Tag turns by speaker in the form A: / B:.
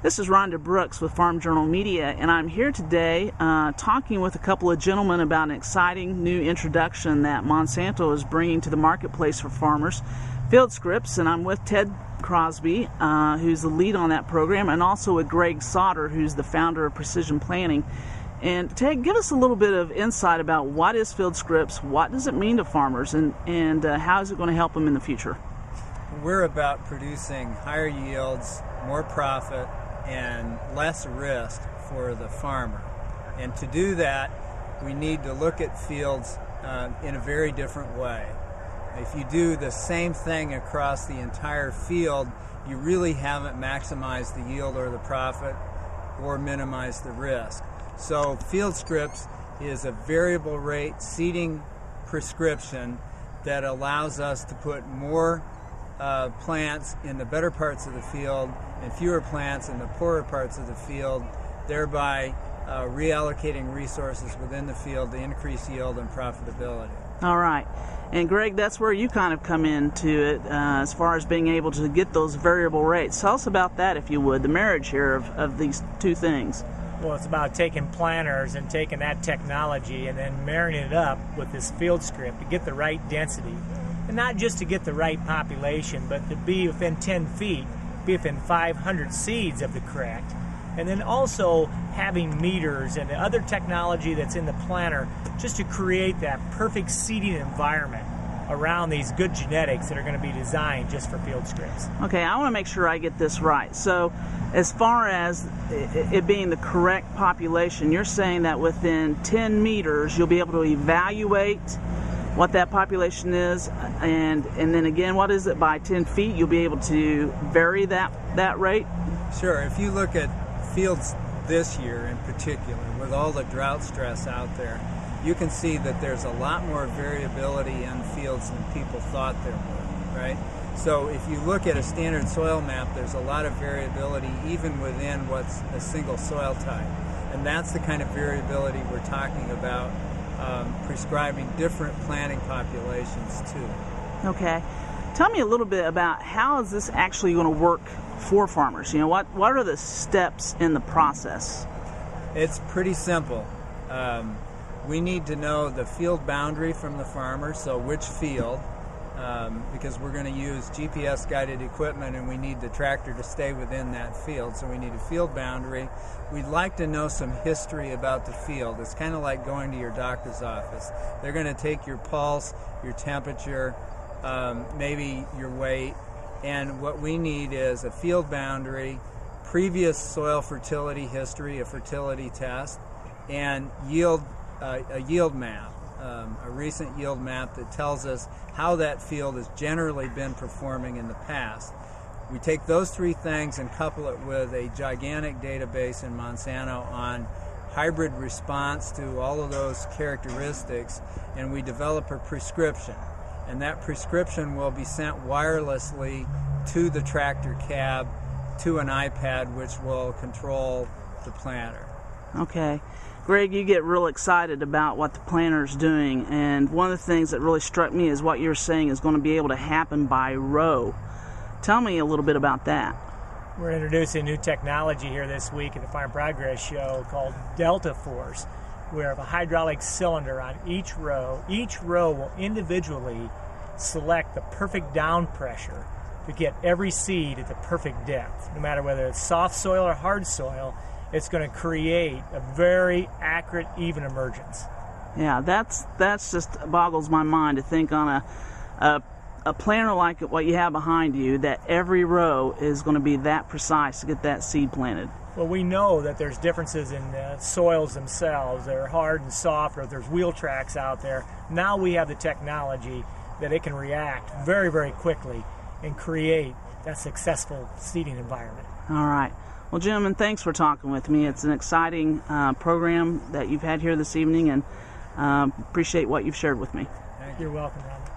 A: This is Rhonda Brooks with Farm Journal Media, and I'm here today talking with a couple of gentlemen about an exciting new introduction that Monsanto is bringing to the marketplace for farmers, FieldScripts, and I'm with Ted Crosbie, who's the lead on that program, and also with Greg Sauder, who's the founder of Precision Planting. And Ted, give us a little bit of insight about what is FieldScripts, what does it mean to farmers, and how is it going to help them in the future?
B: We're about producing higher yields, more profit, and less risk for the farmer. And to do that, we need to look at fields in a very different way. If you do the same thing across the entire field, you really haven't maximized the yield or the profit or minimized the risk. So FieldScripts is a variable rate seeding prescription that allows us to put more plants in the better parts of the field and fewer plants in the poorer parts of the field, thereby reallocating resources within the field to increase yield and profitability.
A: All right. And Greg, that's where you kind of come into it as far as being able to get those variable rates. Tell us about that, if you would, the marriage here of these two things.
C: Well, it's about taking planters and taking that technology and then marrying it up with this FieldScript to get the right density. And not just to get the right population, but to be within 10 feet, be within 500 seeds of the correct. And then also having meters and the other technology that's in the planter just to create that perfect seeding environment around these good genetics that are going to be designed just for FieldScripts.
A: Okay, I want to make sure I get this right. So as far as it being the correct population, you're saying that within 10 meters you'll be able to evaluate what that population is, and then again, what is it by 10 feet? You'll be able to vary that rate?
B: Sure. If you look at fields this year in particular, with all the drought stress out there, you can see that there's a lot more variability in fields than people thought there would, right? So if you look at a standard soil map, there's a lot of variability even within what's a single soil type. And that's the kind of variability we're talking about, prescribing different planting populations too.
A: Okay. Tell me a little bit about how is this actually going to work for farmers? You know, what are the steps in the process?
B: It's pretty simple. We need to know the field boundary from the farmer, so which field, because we're going to use GPS guided equipment and we need the tractor to stay within that field, so we need a field boundary. We'd like to know some history about the field. It's kind of like going to your doctor's office. They're going to take your pulse, your temperature, maybe your weight, and what we need is a field boundary, previous soil fertility history, a fertility test, and a yield map, a recent yield map that tells us how that field has generally been performing in the past. We take those three things and couple it with a gigantic database in Monsanto on hybrid response to all of those characteristics, and we develop a prescription. And that prescription will be sent wirelessly to the tractor cab, to an iPad, which will control the planter.
A: Okay. Greg, you get real excited about what the planter's doing, and one of the things that really struck me is what you're saying is going to be able to happen by row. Tell me a little bit about that.
C: We're introducing new technology here this week at the Farm Progress Show called DeltaForce. We have a hydraulic cylinder on each row. Each row will individually select the perfect down pressure to get every seed at the perfect depth. No matter whether it's soft soil or hard soil, it's going to create a very accurate, even emergence.
A: Yeah, that's just boggles my mind to think on a planter like what you have behind you, that every row is going to be that precise to get that seed planted.
C: Well, we know that there's differences in the soils themselves. They're hard and soft, or there's wheel tracks out there. Now we have the technology that it can react very, very quickly and create that successful seeding environment.
A: All right. Well, gentlemen, thanks for talking with me. It's an exciting program that you've had here this evening, and appreciate what you've shared with me.
C: You're welcome, Robert.